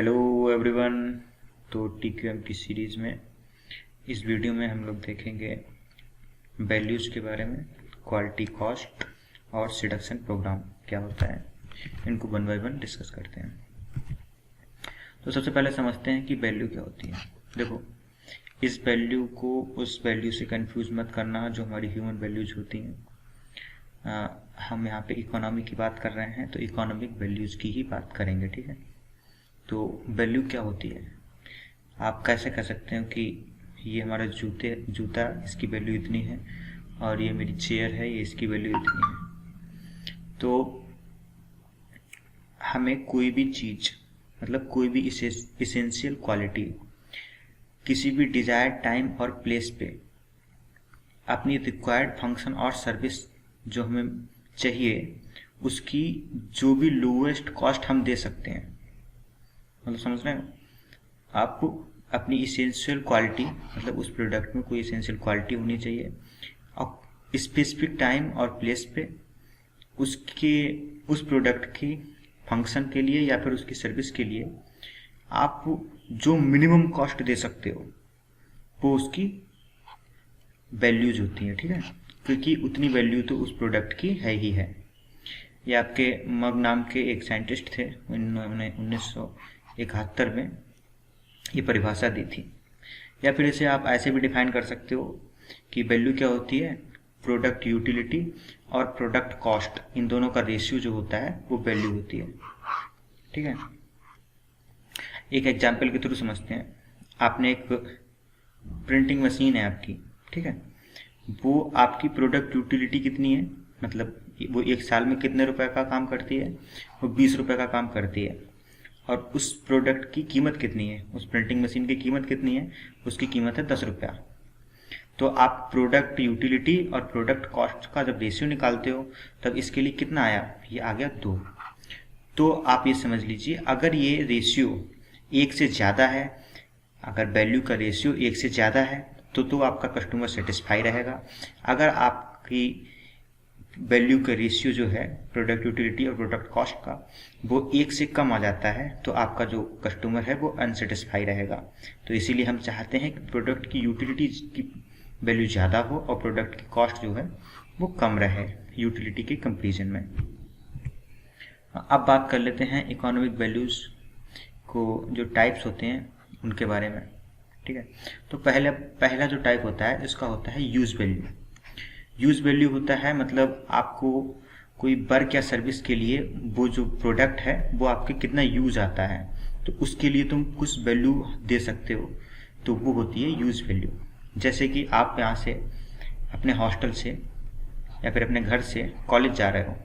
Hello everyone. तो TQM की series में इस वीडियो में हम लोग देखेंगे वैल्यूज़ के बारे में, क्वालिटी, कॉस्ट और सिलेक्शन प्रोग्राम क्या होता है। इनको वन बाय वन डिस्कस करते हैं। तो सबसे पहले समझते हैं कि वैल्यू क्या होती है। देखो, इस वैल्यू को उस वैल्यू से कंफ्यूज मत करना जो हमारी ह्यूमन वैल्यूज होती हैं। हम यहाँ पे इकोनॉमी की बात कर रहे हैं तो इकोनॉमिक वैल्यूज़ की ही बात करेंगे, ठीक है। तो वैल्यू क्या होती है, आप कैसे कह सकते हो कि ये हमारा जूता इसकी वैल्यू इतनी है और ये मेरी चेयर है ये इसकी वैल्यू इतनी है। तो हमें कोई भी चीज़, मतलब कोई भी इसेंशियल क्वालिटी किसी भी डिजायर्ड टाइम और प्लेस पे अपनी रिक्वायर्ड फंक्शन और सर्विस जो हमें चाहिए उसकी जो भी लोएस्ट कॉस्ट हम दे सकते हैं। मतलब समझ रहे हैं, आपको अपनी इसेंशियल क्वालिटी, मतलब उस प्रोडक्ट में कोई इसेंशियल क्वालिटी होनी चाहिए और स्पेसिफिक टाइम और प्लेस पे उस प्रोडक्ट की फंक्शन के लिए या फिर उसकी सर्विस के लिए आप जो मिनिमम कॉस्ट दे सकते हो वो उसकी वैल्यूज होती है, ठीक है। क्योंकि उतनी वैल्यू तो उस प्रोडक्ट की है ही है। ये आपके मग नाम के एक साइंटिस्ट थे, उन्होंने 1971 में ये परिभाषा दी थी। या फिर इसे आप ऐसे भी डिफाइन कर सकते हो कि वैल्यू क्या होती है, प्रोडक्ट यूटिलिटी और प्रोडक्ट कॉस्ट, इन दोनों का रेशियो जो होता है वो वैल्यू होती है, ठीक है। एक एग्जाम्पल के थ्रू समझते हैं। आपने एक प्रिंटिंग मशीन है आपकी, ठीक है। वो आपकी प्रोडक्ट यूटिलिटी कितनी है, मतलब वो एक साल में कितने रुपए का काम करती है, वो 20 रुपए का काम करती है। और उस प्रोडक्ट की कीमत कितनी है, उस प्रिंटिंग मशीन की कीमत कितनी है, उसकी कीमत है 10 रुपया। तो आप प्रोडक्ट यूटिलिटी और प्रोडक्ट कॉस्ट का जब रेशियो निकालते हो तब इसके लिए कितना आया, ये आ गया 2। तो आप ये समझ लीजिए, अगर ये रेशियो 1 से ज़्यादा है, अगर वैल्यू का रेशियो 1 से ज़्यादा है तो आपका कस्टमर सेटिस्फाई रहेगा। अगर आपकी वैल्यू का रेशियो जो है प्रोडक्ट यूटिलिटी और प्रोडक्ट कॉस्ट का वो 1 से कम आ जाता है तो आपका जो कस्टमर है वो अनसेटिस्फाई रहेगा। तो इसीलिए हम चाहते हैं कि प्रोडक्ट की यूटिलिटी की वैल्यू ज़्यादा हो और प्रोडक्ट की कॉस्ट जो है वो कम रहे यूटिलिटी के कंपेरिजन में। अब बात कर लेते हैं इकोनॉमिक वैल्यूज़ को, जो टाइप्स होते हैं उनके बारे में, ठीक है। तो पहला जो टाइप होता है इसका होता है यूज वैल्यू। यूज वैल्यू होता है मतलब आपको कोई वर्क या सर्विस के लिए वो जो प्रोडक्ट है वो आपके कितना यूज आता है, तो उसके लिए तुम कुछ वैल्यू दे सकते हो, तो वो होती है यूज वैल्यू। जैसे कि आप यहाँ से अपने हॉस्टल से या फिर अपने घर से कॉलेज जा रहे हो,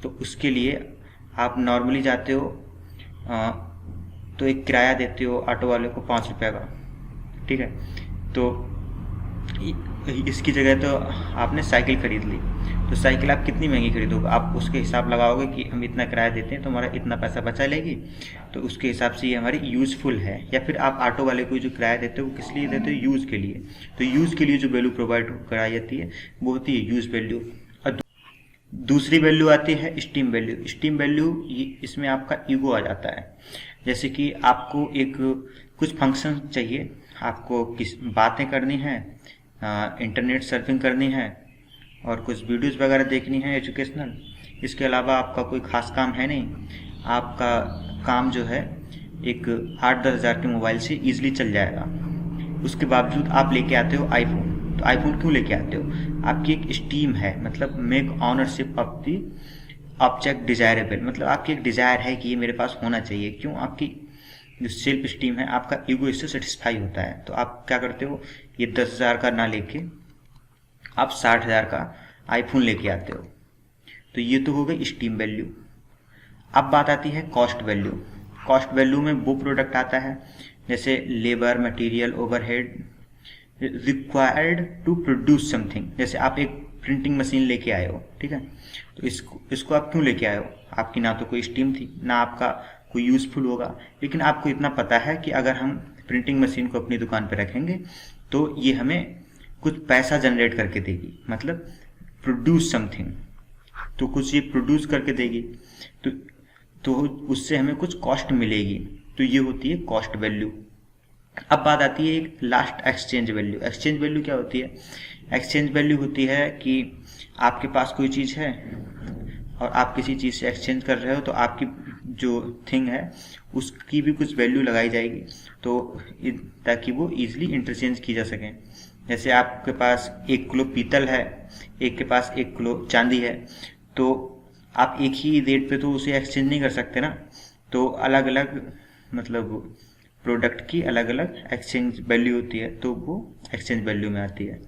तो उसके लिए आप नॉर्मली जाते हो तो एक किराया देते हो ऑटो वाले को 5 रुपये का, ठीक है। तो इसकी जगह तो आपने साइकिल खरीद ली, तो साइकिल आप कितनी महंगी खरीदोगे, आप उसके हिसाब लगाओगे कि हम इतना किराया देते हैं तो हमारा इतना पैसा बचा लेगी, तो उसके हिसाब से ये हमारी यूज़फुल है। या फिर आप ऑटो वाले को जो किराया देते हो वो किस लिए देते हो, यूज़ के लिए। तो यूज़ के लिए जो वैल्यू प्रोवाइड कराई जाती है वो होती है यूज़ वैल्यू। और दूसरी वैल्यू आती है स्टीम वैल्यू। स्टीम वैल्यू इसमें आपका ईगो आ जाता है। जैसे कि आपको एक कुछ फंक्शन चाहिए, आपको किस बातें करनी है, इंटरनेट सर्फिंग करनी है और कुछ वीडियोस वगैरह देखनी है एजुकेशनल, इसके अलावा आपका कोई खास काम है नहीं, आपका काम जो है एक 8-10 हज़ार के मोबाइल से ईजिली चल जाएगा। उसके बावजूद आप लेके आते हो आईफोन। तो आईफोन क्यों लेके आते हो, आपकी एक स्टीम है, मतलब make ownership of the object desirable, मतलब आपकी एक डिजायर है कि ये मेरे पास होना चाहिए। क्यों, आपकी जो सेल्फ स्टीम है, आपका ईगो इससे सेटिस्फाई होता है। तो आप क्या करते हो, ये 10 हज़ार का ना लेके आप 60 हज़ार का आईफोन लेके आते हो। तो ये तो हो गई स्टीम वैल्यू। अब बात आती है कॉस्ट वैल्यू। कॉस्ट वैल्यू में वो प्रोडक्ट आता है जैसे labour, material, overhead required to produce something. जैसे आप एक प्रिंटिंग मशीन लेके आए हो, ठीक है। तो इसको आप क्यों लेके आए हो, आपकी ना तो कोई स्टीम थी ना आपका कोई यूज़फुल होगा, लेकिन आपको इतना पता है कि अगर हम प्रिंटिंग मशीन को अपनी दुकान पर रखेंगे तो ये हमें कुछ पैसा जनरेट करके देगी, मतलब प्रोड्यूस समथिंग, तो कुछ ये प्रोड्यूस करके देगी, तो उससे हमें कुछ कॉस्ट मिलेगी। तो ये होती है कॉस्ट वैल्यू। अब बात आती है एक last exchange value. Exchange value क्या होती है? एक्सचेंज वैल्यू होती है कि आपके पास कोई चीज़ है और आप किसी चीज़ से एक्सचेंज कर रहे हो, तो आपकी जो थिंग है उसकी भी कुछ वैल्यू लगाई जाएगी, तो ताकि वो इजीली इंटरचेंज की जा सके। जैसे आपके पास 1 किलो पीतल है, एक के पास 1 किलो चांदी है, तो आप एक ही रेट पे तो उसे एक्सचेंज नहीं कर सकते ना, तो अलग अलग मतलब प्रोडक्ट की अलग अलग एक्सचेंज वैल्यू होती है, तो वो एक्सचेंज वैल्यू में आती है।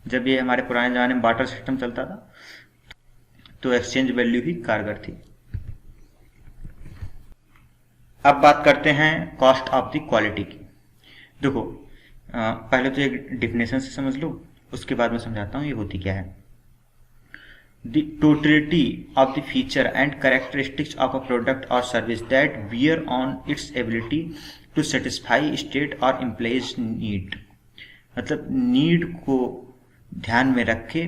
जब ये हमारे पुराने ज़माने में बार्टर सिस्टम चलता था तो एक्सचेंज वैल्यू ही कारगर थी। अब बात करते हैं कॉस्ट ऑफ द क्वालिटी की। देखो पहले तो एक डिफिनेशन से समझ लो, उसके बाद मैं समझाता हूँ ये होती क्या है। The totality of the feature and characteristics of a product or service that bear on its ability to satisfy state or employees need। मतलब नीड को ध्यान में रख के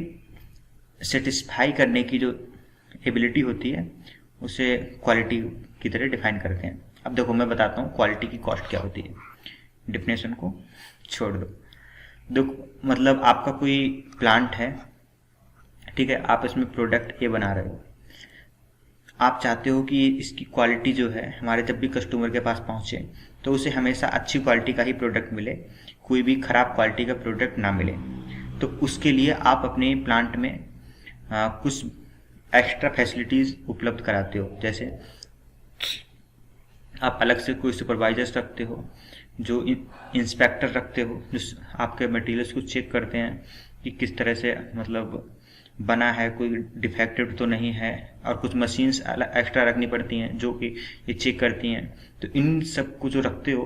सेटिस्फाई करने की जो एबिलिटी होती है उसे क्वालिटी की तरह डिफाइन करते हैं। अब देखो मैं बताता हूँ क्वालिटी की कॉस्ट क्या होती है, डिफिनेशन को छोड़ दो। देखो मतलब आपका कोई प्लांट है, ठीक है, आप इसमें प्रोडक्ट ए बना रहे हो, आप चाहते हो कि इसकी क्वालिटी जो है हमारे जब भी कस्टमर के पास पहुंचे तो उसे हमेशा अच्छी क्वालिटी का ही प्रोडक्ट मिले, कोई भी खराब क्वालिटी का प्रोडक्ट ना मिले। तो उसके लिए आप अपने प्लांट में कुछ एक्स्ट्रा फैसिलिटीज़ उपलब्ध कराते हो। जैसे आप अलग से कोई सुपरवाइजर्स रखते हो, जो इंस्पेक्टर रखते हो, जो आपके मटेरियल्स को चेक करते हैं कि किस तरह से मतलब बना है, कोई डिफेक्टिव तो नहीं है, और कुछ मशीन्स एक्स्ट्रा रखनी पड़ती हैं जो कि ये चेक करती हैं। तो इन सब को जो रखते हो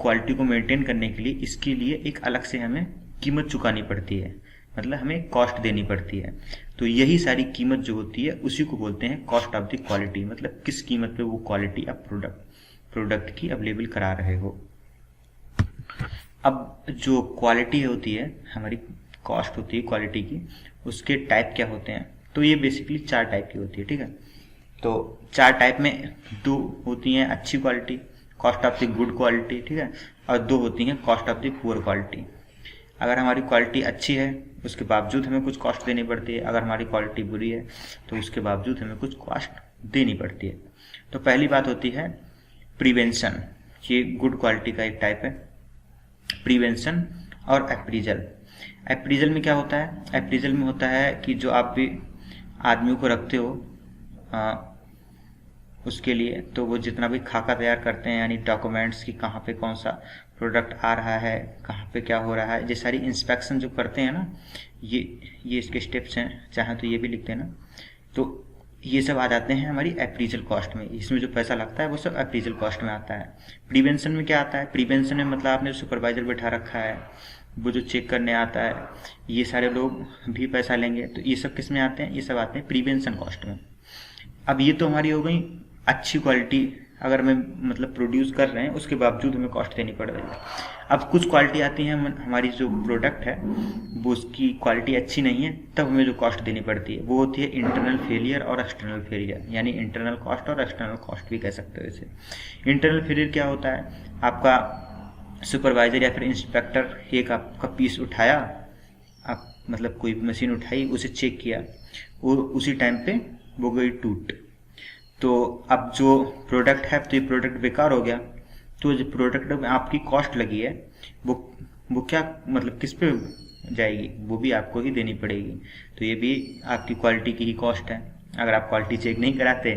क्वालिटी को मेंटेन करने के लिए, इसके लिए एक अलग से हमें कीमत चुकानी पड़ती है, मतलब हमें कॉस्ट देनी पड़ती है। तो यही सारी कीमत जो होती है उसी को बोलते हैं कॉस्ट ऑफ द क्वालिटी। मतलब किस कीमत पे वो क्वालिटी आप प्रोडक्ट की अवेलेबल करा रहे हो। अब जो क्वालिटी होती है, हमारी कॉस्ट होती है क्वालिटी की, उसके टाइप क्या होते हैं? तो ये बेसिकली 4 टाइप की होती है, ठीक है। तो 4 टाइप में 2 होती हैं अच्छी quality, cost of the good quality, ठीक है, और 2 होती हैं cost of the poor quality. अगर हमारी क्वालिटी अच्छी है उसके बावजूद हमें कुछ कॉस्ट देनी पड़ती है, अगर हमारी क्वालिटी बुरी है तो उसके बावजूद हमें कुछ कॉस्ट देनी पड़ती है। तो पहली बात होती है प्रिवेंशन, ये गुड क्वालिटी का एक टाइप है। प्रिवेंशन और अप्रीजल। अप्रीजल में क्या होता है? अप्रीजल में होता है कि जो आप भी आदमियों को रखते हो उसके लिए, तो वो जितना भी खाका तैयार करते हैं, यानी डॉक्यूमेंट्स की कहाँ पे कौन सा प्रोडक्ट आ रहा है, कहाँ पे क्या हो रहा है, ये सारी इंस्पेक्शन जो करते हैं ना, ये इसके स्टेप्स हैं, चाहे तो ये भी लिख देना। तो ये सब आ जाते हैं हमारी अप्रीजल कॉस्ट में। इसमें जो पैसा लगता है वो सब अप्रीजल कॉस्ट में आता है। प्रिवेंशन में क्या आता है? प्रिवेंशन में मतलब आपने सुपरवाइजर बैठा रखा है, वो जो चेक करने आता है, ये सारे लोग भी पैसा लेंगे, तो ये सब किस में आते हैं? ये सब आते हैं प्रिवेंशन कॉस्ट में। अब ये तो हमारी हो गई अच्छी क्वालिटी, अगर मैं मतलब प्रोड्यूस कर रहे हैं उसके बावजूद हमें कॉस्ट देनी पड़ रही है। अब कुछ क्वालिटी आती है, हमारी जो प्रोडक्ट है वो उसकी क्वालिटी अच्छी नहीं है, तब हमें जो कॉस्ट देनी पड़ती है वो होती है इंटरनल फेलियर और एक्सटर्नल फेलियर, यानी इंटरनल कॉस्ट और एक्सटर्नल कॉस्ट भी कह सकते हो इसे। इंटरनल फेलियर क्या होता है? आपका सुपरवाइजर या फिर इंस्पेक्टर एक आपका पीस उठाया, आप मतलब कोई मशीन उठाई, उसे चेक किया, और उसी टाइम पे वो गई टूट, तो अब जो प्रोडक्ट है तो ये प्रोडक्ट बेकार हो गया, तो जो प्रोडक्ट में आपकी कॉस्ट लगी है वो क्या मतलब किस पे जाएगी? वो भी आपको ही देनी पड़ेगी। तो ये भी आपकी क्वालिटी की ही कॉस्ट है। अगर आप क्वालिटी चेक नहीं कराते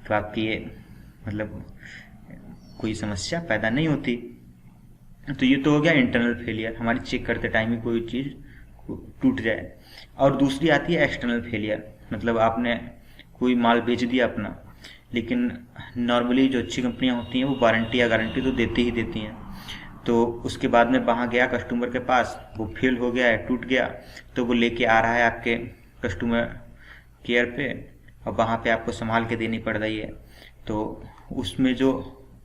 तो आपकी ये मतलब कोई समस्या पैदा नहीं होती। तो ये तो हो गया इंटरनल फेलियर, हमारी चेक करते टाइम ही कोई चीज़ टूट जाए। और दूसरी आती है एक्सटर्नल फेलियर, मतलब आपने कोई माल बेच दिया अपना, लेकिन नॉर्मली जो अच्छी कंपनियां होती हैं वो वारंटी या गारंटी तो देती ही देती हैं। तो उसके बाद में वहाँ गया कस्टमर के पास, वो फेल हो गया है, टूट गया, तो वो लेके आ रहा है आपके कस्टमर केयर पे, और वहाँ पे आपको संभाल के देनी पड़ रही है। तो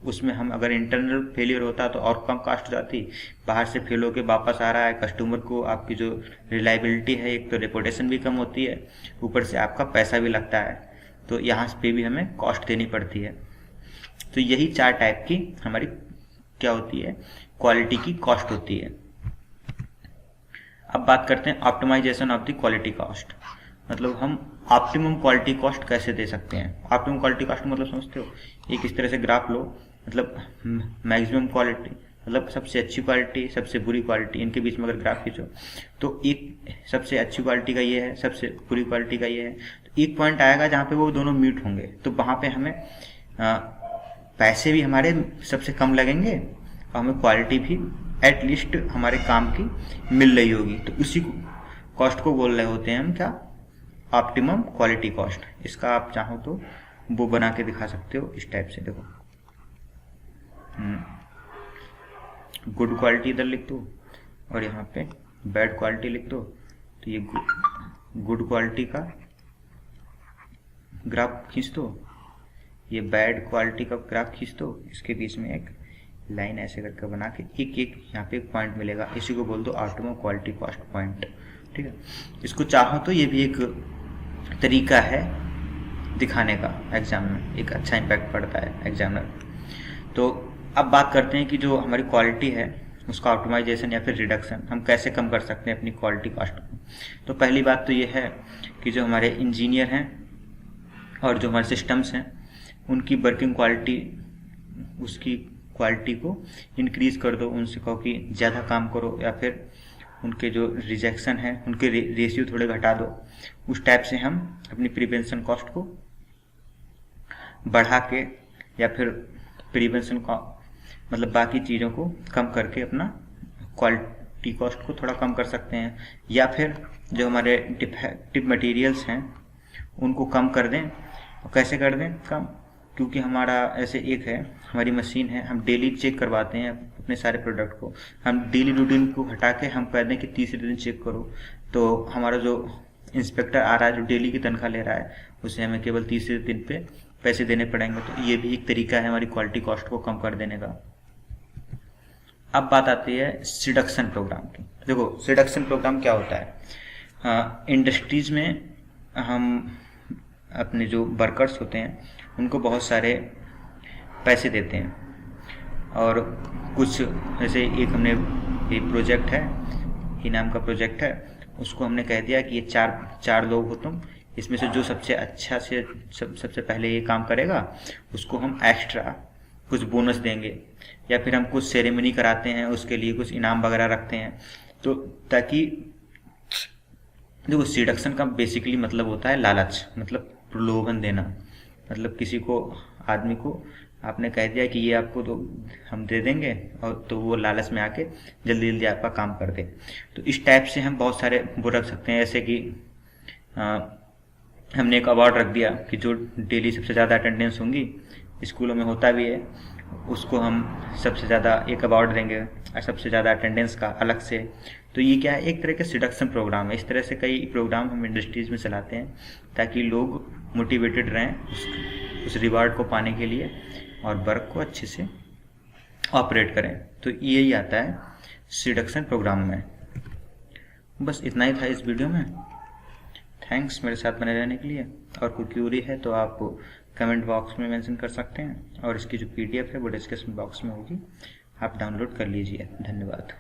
उसमें हम अगर इंटरनल फेलियर होता तो और कम कास्ट जाती। बाहर से फेल होके वापस आ रहा है कस्टमर को, आपकी जो रिलायबिलिटी है, एक तो रेपुटेशन भी कम होती है, ऊपर से आपका पैसा भी लगता है, तो यहाँ पे भी हमें कॉस्ट देनी पड़ती है। तो यही 4 टाइप की हमारी क्या होती है, क्वालिटी की कॉस्ट होती है। अब बात करते हैं optimisation of the quality cost, मतलब हम ऑप्टिमम क्वालिटी कॉस्ट कैसे दे सकते हैं। ऑप्टिमम क्वालिटी कॉस्ट मतलब समझते हो, एक इस तरह से ग्राफ लो, मतलब मैक्सिमम क्वालिटी मतलब सबसे अच्छी क्वालिटी, सबसे बुरी क्वालिटी, इनके बीच में अगर ग्राफ खींचो तो एक सबसे अच्छी क्वालिटी का ये है, सबसे बुरी क्वालिटी का ये है, तो एक पॉइंट आएगा जहाँ पे वो दोनों मीट होंगे, तो वहाँ पे हमें पैसे भी हमारे सबसे कम लगेंगे और हमें क्वालिटी भी एटलीस्ट हमारे काम की मिल रही होगी। तो उसी कॉस्ट को बोल रहे होते हैं हम क्या, ऑप्टिमम क्वालिटी कॉस्ट। इसका आप चाहो तो वो बना के दिखा सकते हो इस टाइप से, देखो गुड क्वालिटी इधर लिख दो और यहाँ पे बैड क्वालिटी लिख दो, तो ये गुड क्वालिटी का ग्राफ खींच दो, ये बैड क्वालिटी का ग्राफ खींच दो, इसके बीच में एक लाइन ऐसे करके बना के एक एक यहाँ पे एक पॉइंट मिलेगा, इसी को बोल दो ऑप्टिमम क्वालिटी कॉस्ट पॉइंट। ठीक है, इसको चाहो तो ये भी एक तरीका है दिखाने का एग्जाम में, एक अच्छा इम्पैक्ट पड़ता है एग्जामिनर। तो अब बात करते हैं कि जो हमारी क्वालिटी है उसका ऑप्टिमाइजेशन या फिर रिडक्शन हम कैसे कम कर सकते हैं अपनी क्वालिटी कॉस्ट को। तो पहली बात तो ये है कि जो हमारे इंजीनियर हैं और जो हमारे सिस्टम्स हैं उनकी वर्किंग क्वालिटी, उसकी क्वालिटी को इंक्रीज कर दो, उनसे कहो कि ज़्यादा काम करो, या फिर उनके जो रिजेक्शन है उनके रेशियो थोड़े घटा दो। उस टाइप से हम अपनी प्रिवेंशन कॉस्ट को बढ़ा के या फिर प्रिवेंशन का मतलब बाकी चीज़ों को कम करके अपना क्वालिटी कॉस्ट को थोड़ा कम कर सकते हैं। या फिर जो हमारे डिफेक्टिव मटेरियल्स हैं उनको कम कर दें। और कैसे कर दें कम, क्योंकि हमारा ऐसे एक है, हमारी मशीन है, हम डेली चेक करवाते हैं अपने सारे प्रोडक्ट को, हम डेली रूटीन को हटा के हम कह दें कि तीसरे दिन चेक करो, तो हमारा जो इंस्पेक्टर आ रहा है जो डेली की तनख्वाह ले रहा है उसे हमें केवल तीसरे दिन पे पैसे देने पड़ेंगे। तो ये भी एक तरीका है हमारी क्वालिटी कॉस्ट को कम कर देने का। अब बात आती है रिडक्शन प्रोग्राम की। देखो रिडक्शन प्रोग्राम क्या होता है, इंडस्ट्रीज में हम अपने जो वर्कर्स होते हैं उनको बहुत सारे पैसे देते हैं, और कुछ जैसे एक हमने ये प्रोजेक्ट है, ही नाम का प्रोजेक्ट है, उसको हमने कह दिया कि ये चार लोग हो तुम, इसमें से जो सबसे अच्छा से सबसे पहले ये काम करेगा उसको हम एक्स्ट्रा कुछ बोनस देंगे, या फिर हम कुछ सेरेमनी कराते हैं उसके लिए कुछ इनाम वगैरह रखते हैं। तो ताकि देखो रिडक्शन का बेसिकली मतलब होता है लालच, मतलब प्रलोभन देना, मतलब किसी को आदमी को आपने कह दिया कि ये आपको तो हम दे देंगे, और तो वो लालच में आके जल्दी जल्दी आपका काम कर दे। तो इस टाइप से हम बहुत सारे वो रख सकते हैं, जैसे कि हमने एक अवार्ड रख दिया कि जो डेली सबसे ज़्यादा अटेंडेंस होंगी, स्कूलों में होता भी है, उसको हम सबसे ज़्यादा एक अवार्ड देंगे और सबसे ज़्यादा अटेंडेंस का अलग से। तो ये क्या है, एक तरह के रिडक्शन प्रोग्राम है। इस तरह से कई प्रोग्राम हम इंडस्ट्रीज़ में चलाते हैं ताकि लोग मोटिवेटेड रहें उस रिवार्ड को पाने के लिए और वर्क को अच्छे से ऑपरेट करें। तो यही आता है रिडक्शन प्रोग्राम में। बस इतना ही था इस वीडियो में। थैंक्स मेरे साथ बने रहने के लिए, और कोई क्यूरी है तो आप कमेंट बॉक्स में मेंशन कर सकते हैं, और इसकी जो PDF है वो डिस्क्रिप्शन बॉक्स में होगी, आप डाउनलोड कर लीजिए। धन्यवाद।